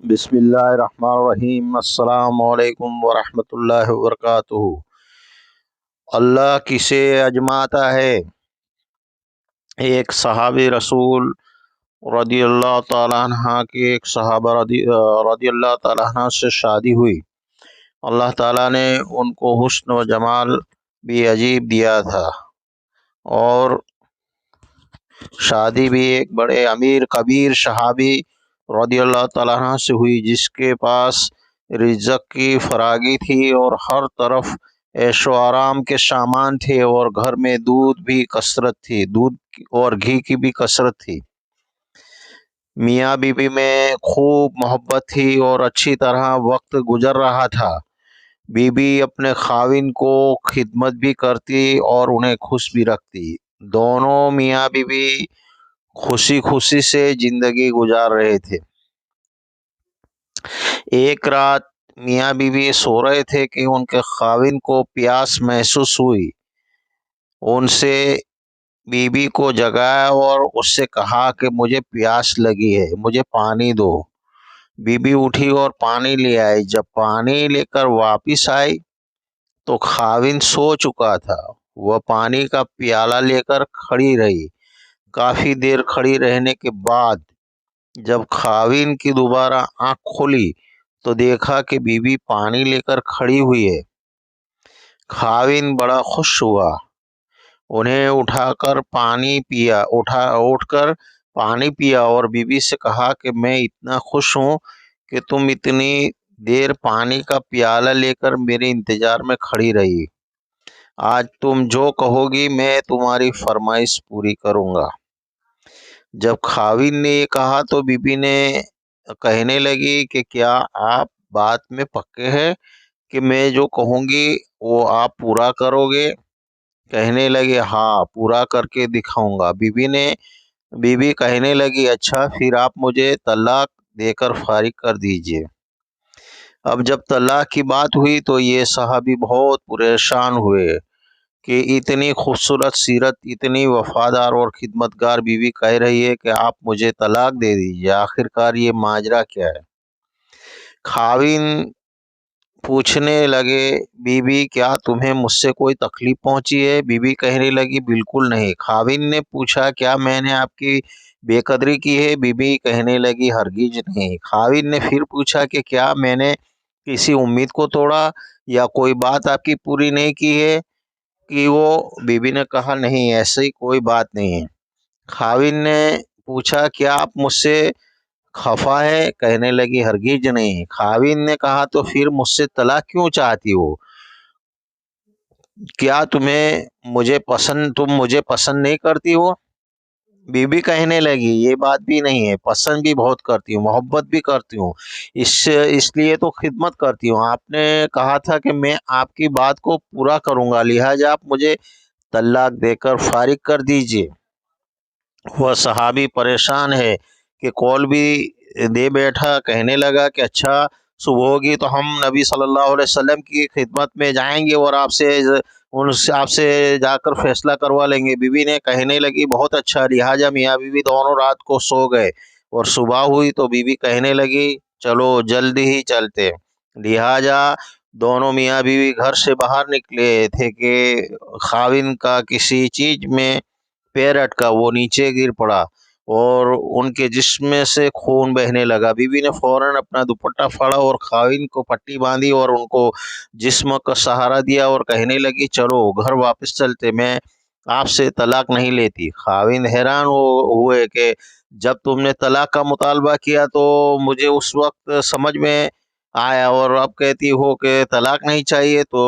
بسم اللہ الرحمن الرحیم۔ السلام علیکم ورحمۃ اللہ وبرکاتہ۔ اللہ کسے اجماتا ہے؟ ایک صحابی رسول رضی اللہ تعالیٰ عنہ کی ایک صحابہ رضی اللہ تعالیٰ عنہ سے شادی ہوئی۔ اللہ تعالیٰ نے ان کو حسن و جمال بھی عجیب دیا تھا، اور شادی بھی ایک بڑے امیر کبیر صحابی رضی اللہ تعالیٰ عنہ سے ہوئی، جس کے پاس رزق کی فراگی تھی اور ہر طرف عیش و آرام کے سامان تھے، اور گھر میں دودھ بھی کثرت تھی، دودھ اور گھی کی بھی کثرت تھی۔ میاں بیوی میں خوب محبت تھی اور اچھی طرح وقت گزر رہا تھا۔ بیوی اپنے خاوند کو خدمت بھی کرتی اور انہیں خوش بھی رکھتی۔ دونوں میاں بیوی خوشی خوشی سے زندگی گزار رہے تھے۔ ایک رات میاں بیوی سو رہے تھے کہ ان کے خاوند کو پیاس محسوس ہوئی۔ ان سے بیوی کو جگایا اور اس سے کہا کہ مجھے پیاس لگی ہے، مجھے پانی دو۔ بیوی اٹھی اور پانی لے آئی۔ جب پانی لے کر واپس آئی تو خاوند سو چکا تھا۔ وہ پانی کا پیالہ لے کر کھڑی رہی۔ کافی دیر کھڑی رہنے کے بعد جب خاوند کی دوبارہ آنکھ کھلی تو دیکھا کہ بیوی پانی لے کر کھڑی ہوئی ہے۔ خاوند بڑا خوش ہوا، انہیں اٹھ کر پانی پیا اور بیوی سے کہا کہ میں اتنا خوش ہوں کہ تم اتنی دیر پانی کا پیالہ لے کر میرے انتظار میں کھڑی رہی۔ آج تم جو کہو گی میں تمہاری فرمائش پوری کروں گا۔ جب خاوند نے یہ کہا تو بیوی نے کہنے لگی کہ کیا آپ بات میں پکے ہیں کہ میں جو کہوں گی وہ آپ پورا کرو گے؟ کہنے لگے ہاں، پورا کر کے دکھاؤں گا۔ بیوی کہنے لگی اچھا، پھر آپ مجھے طلاق دے کر فارغ کر دیجئے۔ اب جب طلاق کی بات ہوئی تو یہ صحابی بہت پریشان ہوئے کہ اتنی خوبصورت سیرت، اتنی وفادار اور خدمتگار بیوی کہہ رہی ہے کہ آپ مجھے طلاق دے دیجئے، آخرکار یہ ماجرا کیا ہے؟ خاوند پوچھنے لگے بیوی کیا تمہیں مجھ سے کوئی تکلیف پہنچی ہے؟ بیوی کہنے لگی بالکل نہیں۔ خاوند نے پوچھا کیا میں نے آپ کی بے قدری کی ہے؟ بیوی کہنے لگی ہرگز نہیں۔ خاوند نے پھر پوچھا کہ کیا میں نے کسی امید کو توڑا یا کوئی بات آپ کی پوری نہیں کی ہے کہ وہ؟ بیوی نے کہا نہیں، ایسی کوئی بات نہیں ہے۔ خاوند نے پوچھا کیا آپ مجھ سے خفا ہے؟ کہنے لگی ہرگز نہیں۔ خاوند نے کہا تو پھر مجھ سے طلاق کیوں چاہتی ہو؟ کیا تم مجھے پسند نہیں کرتی ہو؟ بیوی کہنے لگی یہ بات بھی نہیں ہے، پسند بھی بہت کرتی ہوں، محبت بھی کرتی ہوں، اس لیے تو خدمت کرتی ہوں۔ آپ نے کہا تھا کہ میں آپ کی بات کو پورا کروں گا، لہٰذا آپ مجھے طلاق دے کر فارغ کر دیجئے۔ وہ صحابی پریشان ہے کہ قول بھی دے بیٹھا، کہنے لگا کہ اچھا، صبح ہوگی تو ہم نبی صلی اللہ علیہ وسلم کی خدمت میں جائیں گے اور آپ سے جا کر فیصلہ کروا لیں گے۔ بیوی نے کہنے لگی بہت اچھا، لہٰذا میاں بیوی دونوں رات کو سو گئے، اور صبح ہوئی تو بیوی کہنے لگی چلو جلد ہی چلتے۔ لہٰذا دونوں میاں بیوی گھر سے باہر نکلے تھے کہ خاوند کا کسی چیز میں پیر اٹکا، وہ نیچے گر پڑا اور ان کے جسم میں سے خون بہنے لگا۔ بیوی نے فوراً اپنا دوپٹہ پھاڑا اور خاوند کو پٹی باندھی اور ان کو جسم کا سہارا دیا اور کہنے لگی چلو گھر واپس چلتے، میں آپ سے طلاق نہیں لیتی۔ خاوند حیران ہوئے کہ جب تم نے طلاق کا مطالبہ کیا تو مجھے اس وقت سمجھ میں آیا، اور اب کہتی ہو کہ طلاق نہیں چاہیے، تو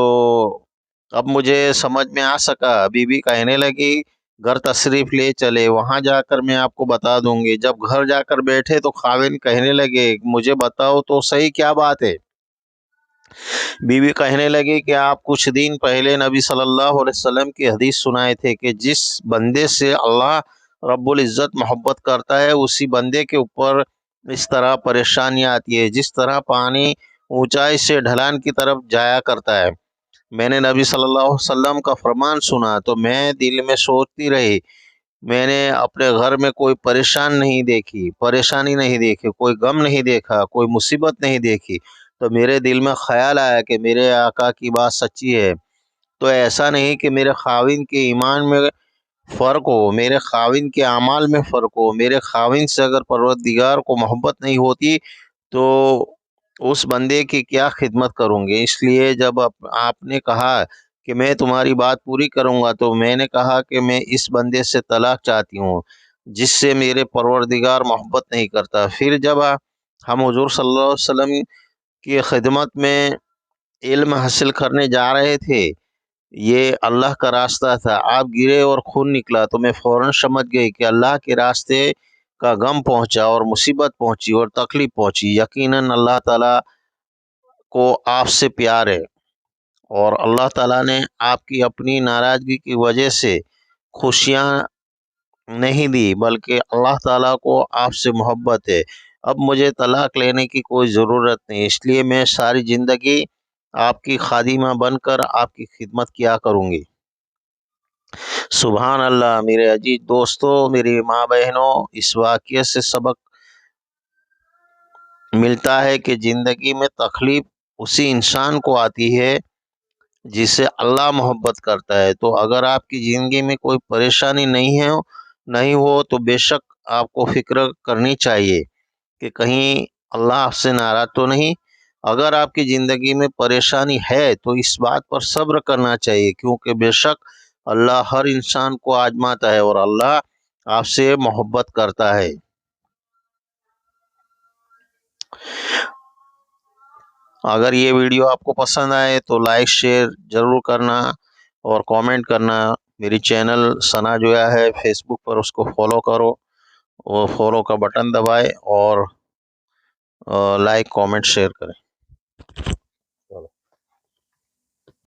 اب مجھے سمجھ میں آ سکا۔ بیوی کہنے لگی گھر تشریف لے چلے، وہاں جا کر میں آپ کو بتا دوں گی۔ جب گھر جا کر بیٹھے تو خاوند کہنے لگے مجھے بتاؤ تو صحیح کیا بات ہے؟ بیوی کہنے لگی کہ آپ کچھ دن پہلے نبی صلی اللہ علیہ وسلم کی حدیث سنائے تھے کہ جس بندے سے اللہ رب العزت محبت کرتا ہے اسی بندے کے اوپر اس طرح پریشانیاں آتی ہے جس طرح پانی اونچائی سے ڈھلان کی طرف جایا کرتا ہے۔ میں نے نبی صلی اللہ علیہ وسلم کا فرمان سنا تو میں دل میں سوچتی رہی، میں نے اپنے گھر میں کوئی پریشانی نہیں دیکھی، کوئی غم نہیں دیکھا، کوئی مصیبت نہیں دیکھی، تو میرے دل میں خیال آیا کہ میرے آقا کی بات سچی ہے۔ تو ایسا نہیں کہ میرے خاوند کے ایمان میں فرق ہو، میرے خاوند کے اعمال میں فرق ہو، میرے خاوند سے اگر پروردگار کو محبت نہیں ہوتی تو اس بندے کی کیا خدمت کروں گے۔ اس لیے جب آپ نے کہا کہ میں تمہاری بات پوری کروں گا، تو میں نے کہا کہ میں اس بندے سے طلاق چاہتی ہوں جس سے میرے پروردگار محبت نہیں کرتا۔ پھر جب ہم حضور صلی اللہ علیہ وسلم کی خدمت میں علم حاصل کرنے جا رہے تھے، یہ اللہ کا راستہ تھا، آپ گرے اور خون نکلا، تو میں فوراً سمجھ گئی کہ اللہ کے راستے کا غم پہنچا اور مصیبت پہنچی اور تکلیف پہنچی، یقیناً اللہ تعالیٰ کو آپ سے پیار ہے، اور اللہ تعالیٰ نے آپ کی اپنی ناراضگی کی وجہ سے خوشیاں نہیں دی، بلکہ اللہ تعالیٰ کو آپ سے محبت ہے۔ اب مجھے طلاق لینے کی کوئی ضرورت نہیں، اس لیے میں ساری زندگی آپ کی خادمہ بن کر آپ کی خدمت کیا کروں گی۔ سبحان اللہ میرے عزیز دوستوں، میری ماں بہنوں، اس واقعے سے سبق ملتا ہے کہ زندگی میں تکلیف اسی انسان کو آتی ہے جس سے اللہ محبت کرتا ہے۔ تو اگر آپ کی زندگی میں کوئی پریشانی نہیں ہو تو بے شک آپ کو فکر کرنی چاہیے کہ کہیں اللہ آپ سے ناراض تو نہیں۔ اگر آپ کی زندگی میں پریشانی ہے تو اس بات پر صبر کرنا چاہیے، کیونکہ بے شک اللہ ہر انسان کو آزماتا ہے اور اللہ آپ سے محبت کرتا ہے۔ اگر یہ ویڈیو آپ کو پسند آئے تو لائک شیئر ضرور کرنا اور کامنٹ کرنا۔ میری چینل ثنا جویا ہے فیس بک پر، اس کو فالو کرو، وہ فالو کا بٹن دبائے اور لائک کامنٹ شیئر کریں۔